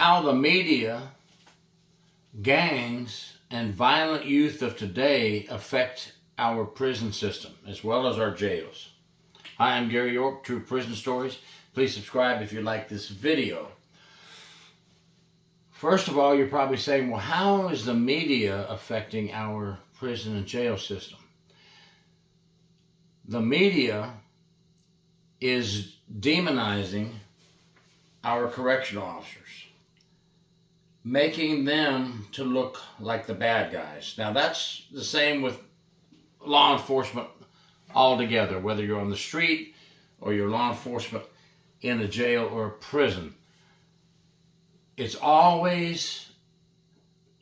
how the media, gangs, and violent youth of today affect our prison system, as well as our jails. Hi, I'm Gary York, True Prison Stories. Please subscribe if you like this video. First of all, you're probably saying, well, how is the media affecting our prison and jail system? The media is demonizing our correctional officers, making them to look like the bad guys. Now, that's the same with law enforcement altogether, whether you're on the street or you're law enforcement in a jail or a prison. It's always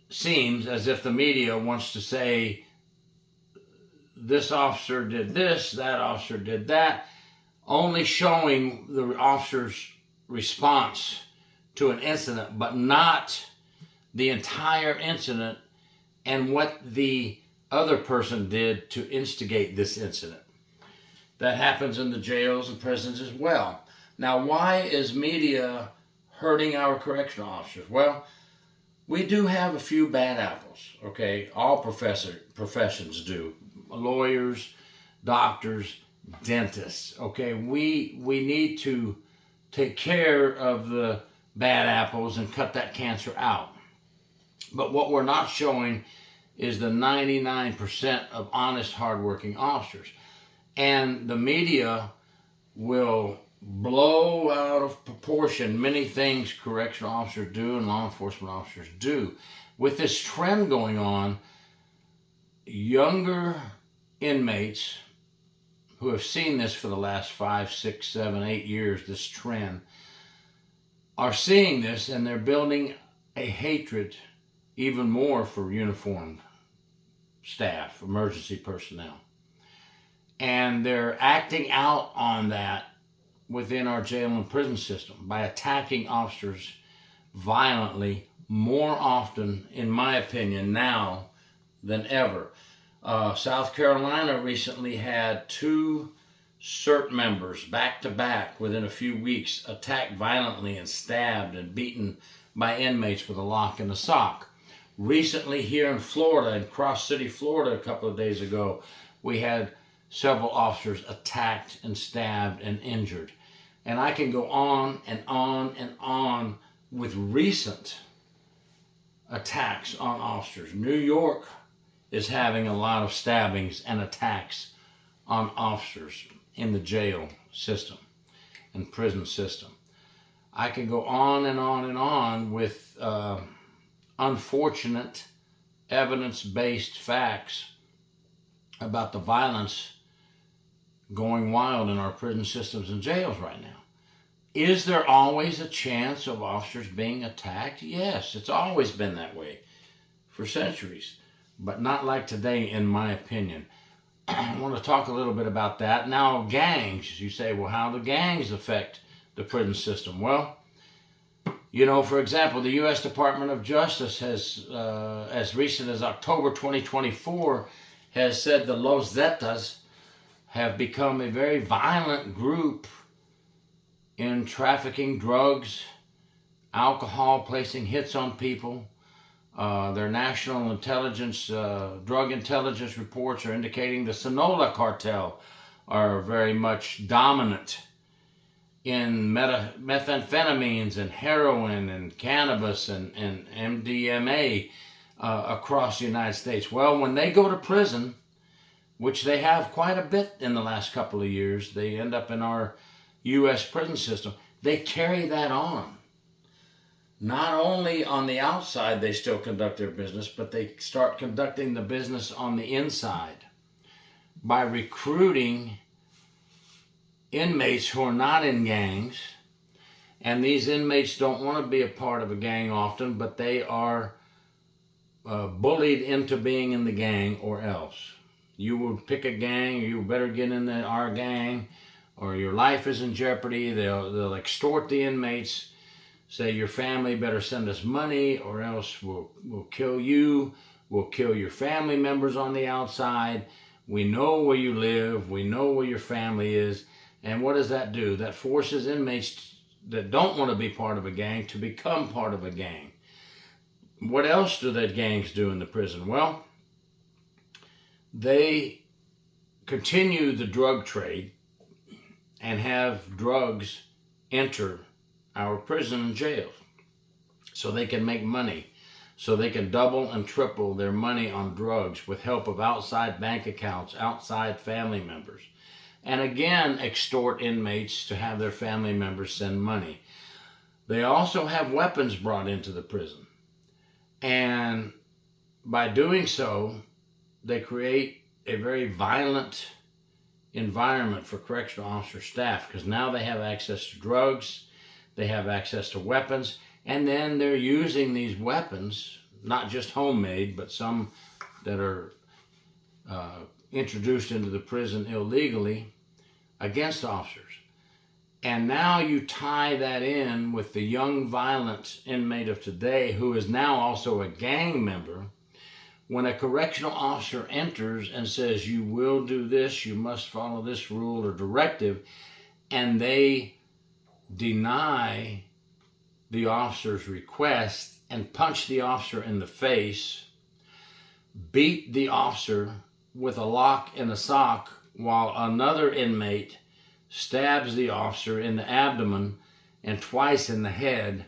seems as if the media wants to say, this officer did this, that officer did that, only showing the officer's response to an incident, but not the entire incident and what the other person did to instigate this incident. That happens in the jails and prisons as well. Now, why is media hurting our correctional officers? Well, we do have a few bad apples, okay? All professions do. Lawyers, doctors, dentists, okay? We need to take care of the bad apples and cut that cancer out. But what we're not showing is the 99% of honest, hardworking officers. And the media will blow out of proportion many things correctional officers do and law enforcement officers do. With this trend going on, younger inmates who have seen this for the last 5, 6, 7, 8 years, this trend, are seeing this, and they're building a hatred even more for uniformed staff, emergency personnel. And they're acting out on that within our jail and prison system by attacking officers violently more often, in my opinion, now than ever. South Carolina recently had 2 CERT members back-to-back within a few weeks attacked violently and stabbed and beaten by inmates with a lock and a sock. Recently here in Florida, in Cross City, Florida, a couple of days ago, we had several officers attacked and stabbed and injured. And I can go on and on and on with recent attacks on officers. New York is having a lot of stabbings and attacks on officers in the jail system and prison system. I can go on and on and on with unfortunate evidence-based facts about the violence going wild in our prison systems and jails right now. Is there always a chance of officers being attacked? Yes, it's always been that way for centuries, but not like today, in my opinion. I want to talk a little bit about that. Now, gangs, you say, well, how do gangs affect the prison system? Well, you know, for example, the U.S. Department of Justice has, as recent as October 2024, has said the Los Zetas have become a very violent group in trafficking drugs, alcohol, placing hits on people. Their national intelligence, drug intelligence reports are indicating the Sonora cartel are very much dominant in methamphetamines and heroin and cannabis and MDMA across the United States. Well, when they go to prison, which they have quite a bit in the last couple of years, they end up in our U.S. prison system, they carry that on. Not only on the outside they still conduct their business, but they start conducting the business on the inside by recruiting inmates who are not in gangs. And these inmates don't want to be a part of a gang often, but they are bullied into being in the gang or else. You will pick a gang, you better get in our gang, or your life is in jeopardy. They'll extort the inmates, say your family better send us money or else we'll kill you, we'll kill your family members on the outside, we know where you live, we know where your family is. And what does that do? That forces inmates that don't want to be part of a gang to become part of a gang. What else do the gangs do in the prison? Well, they continue the drug trade and have drugs enter our prison and jails so they can make money, so they can double and triple their money on drugs with help of outside bank accounts, outside family members, and again extort inmates to have their family members send money. They also have weapons brought into the prison, and by doing so, they create a very violent environment for correctional officer staff, because now they have access to drugs, they have access to weapons, and then they're using these weapons, not just homemade, but some that are introduced into the prison illegally, against officers. And now you tie that in with the young violent inmate of today, who is now also a gang member. When a correctional officer enters and says, you will do this, you must follow this rule or directive, and they deny the officer's request and punch the officer in the face, beat the officer with a lock and a sock while another inmate stabs the officer in the abdomen and twice in the head,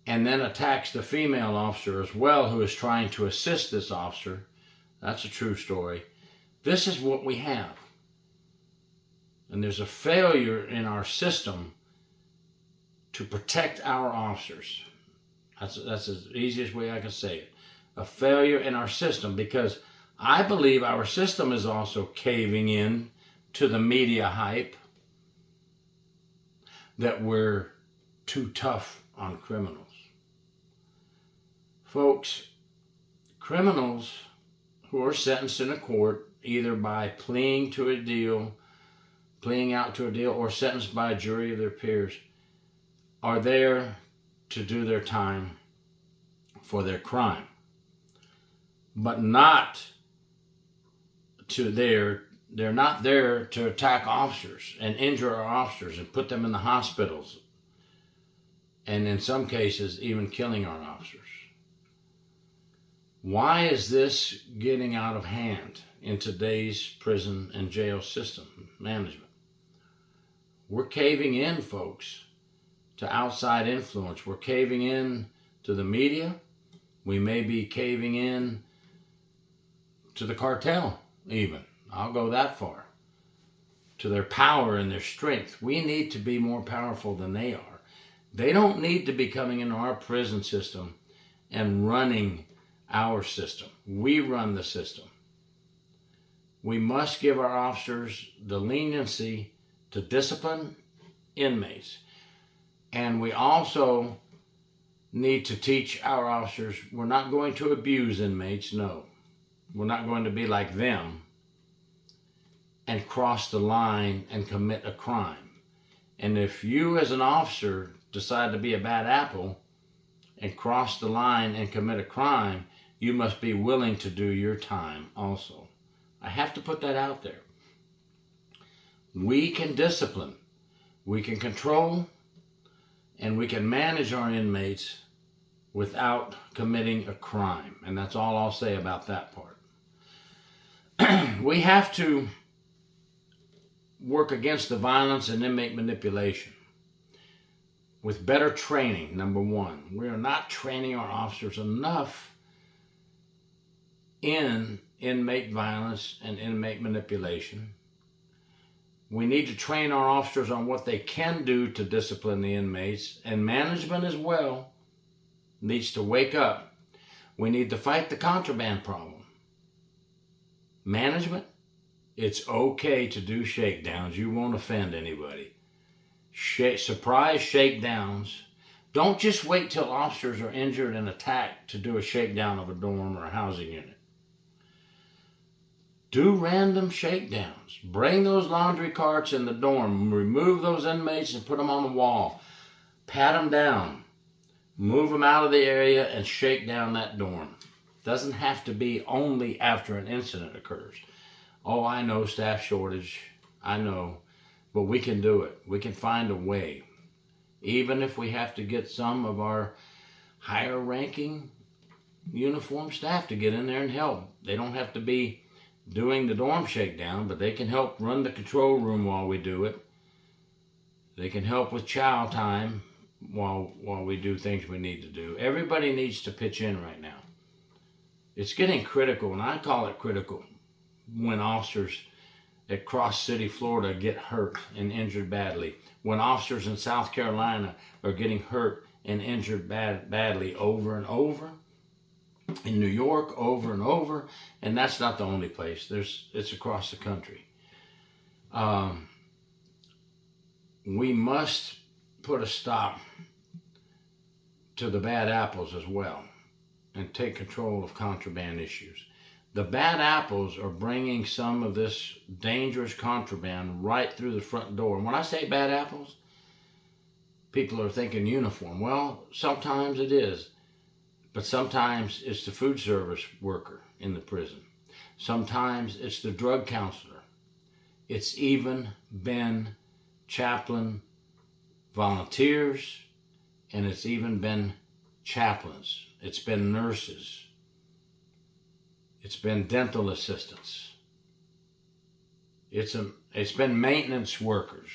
and then attacks the female officer as well, who is trying to assist this officer. That's a true story. This is what we have. And there's a failure in our system to protect our officers. That's the easiest way I can say it. A failure in our system, because I believe our system is also caving in to the media hype that we're too tough on criminals. Folks, criminals who are sentenced in a court, either by pleading out to a deal, or sentenced by a jury of their peers, are there to do their time for their crime, but they're not there to attack officers and injure our officers and put them in the hospitals, and in some cases even killing our officers. Why is this getting out of hand in today's prison and jail system management? We're caving in, folks, to outside influence. We're caving in to the media. We may be caving in to the cartel even. I'll go that far. To their power and their strength. We need to be more powerful than they are. They don't need to be coming into our prison system and running our system. We run the system. We must give our officers the leniency to discipline inmates. And we also need to teach our officers, we're not going to abuse inmates, no. We're not going to be like them and cross the line and commit a crime. And if you as an officer decide to be a bad apple and cross the line and commit a crime, you must be willing to do your time also. I have to put that out there. We can discipline, we can control, and we can manage our inmates without committing a crime. And that's all I'll say about that part. We have to work against the violence and inmate manipulation with better training, number one. We are not training our officers enough in inmate violence and inmate manipulation. We need to train our officers on what they can do to discipline the inmates, and management as well needs to wake up. We need to fight the contraband problem. Management, it's okay to do shakedowns. You won't offend anybody. Surprise shakedowns. Don't just wait till officers are injured and attacked to do a shakedown of a dorm or a housing unit. Do random shakedowns. Bring those laundry carts in the dorm. Remove those inmates and put them on the wall. Pat them down. Move them out of the area and shake down that dorm. Doesn't have to be only after an incident occurs. Oh, I know, staff shortage. I know. But we can do it. We can find a way. even if we have to get some of our higher ranking uniformed staff to get in there and help. They don't have to be doing the dorm shakedown, but they can help run the control room while we do it. They can help with chow time while we do things we need to do. Everybody needs to pitch in right now. It's getting critical, and I call it critical, when officers at Cross City, Florida get hurt and injured badly. When officers in South Carolina are getting hurt and injured badly over and over. In New York, over and over. And that's not the only place. It's across the country. We must put a stop to the bad apples as well and take control of contraband issues. The bad apples are bringing some of this dangerous contraband right through the front door. And when I say bad apples, people are thinking uniform. Well, sometimes it is, but sometimes it's the food service worker in the prison. Sometimes it's the drug counselor. It's even been chaplain volunteers, and it's even been chaplains. It's been nurses. It's been dental assistants. It's been maintenance workers.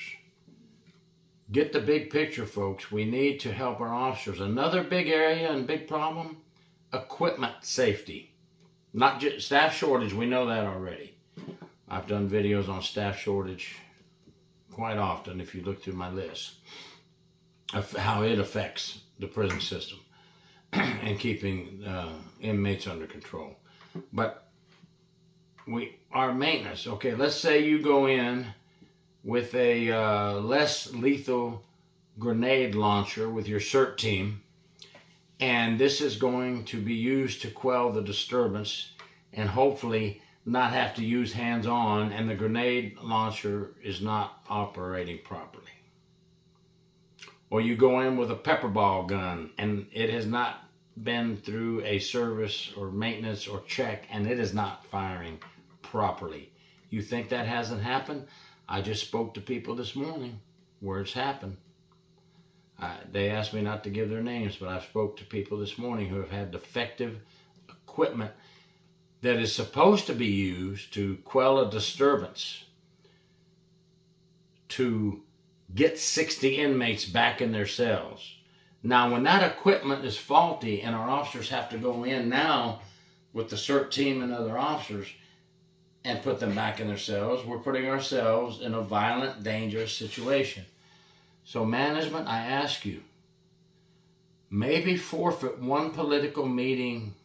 Get the big picture, folks. We need to help our officers. Another big area and big problem, equipment safety. Not just staff shortage, we know that already. I've done videos on staff shortage quite often if you look through my list of how it affects the prison system and keeping inmates under control. But our maintenance, okay, let's say you go in with a less lethal grenade launcher with your CERT team, and this is going to be used to quell the disturbance and hopefully not have to use hands-on, and the grenade launcher is not operating properly. Or you go in with a pepper ball gun and it has not been through a service or maintenance or check, and it is not firing properly. You think that hasn't happened? I just spoke to people this morning where it's happened. They asked me not to give their names, but I spoke to people this morning who have had defective equipment that is supposed to be used to quell a disturbance, to get 60 inmates back in their cells. Now, when that equipment is faulty and our officers have to go in now with the CERT team and other officers and put them back in their cells, we're putting ourselves in a violent, dangerous situation. So management, I ask you, maybe forfeit one political meeting,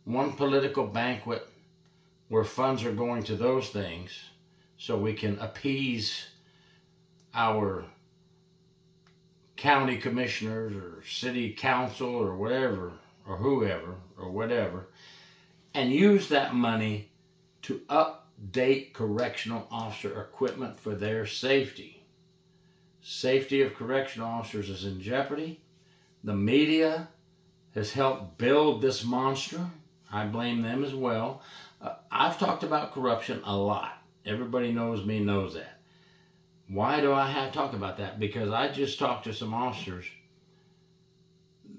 one political banquet where funds are going to those things so we can appease our county commissioners or city council or whatever, or whoever, or whatever, and use that money to update correctional officer equipment for their safety. Safety of correctional officers is in jeopardy. The media has helped build this monster. I blame them as well. I've talked about corruption a lot. Everybody knows me, knows that. Why do I have to talk about that? Because I just talked to some officers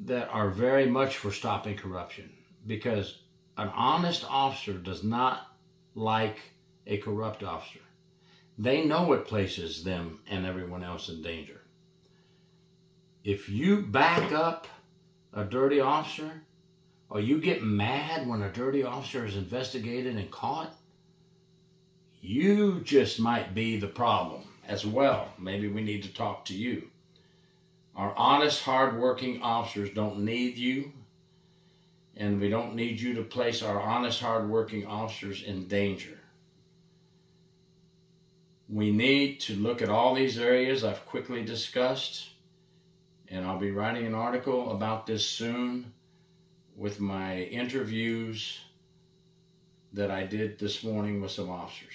that are very much for stopping corruption. Because an honest officer does not like a corrupt officer. They know it places them and everyone else in danger. If you back up a dirty officer, or you get mad when a dirty officer is investigated and caught, you just might be the problem as well. Maybe we need to talk to you. Our honest, hard-working officers don't need you, and we don't need you to place our honest, hard-working officers in danger. We need to look at all these areas I've quickly discussed, and I'll be writing an article about this soon with my interviews that I did this morning with some officers.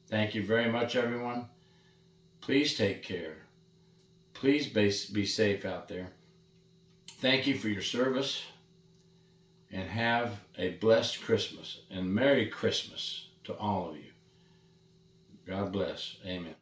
Thank you very much, everyone. Please take care. Please be safe out there. Thank you for your service, and have a blessed Christmas and Merry Christmas to all of you. God bless. Amen.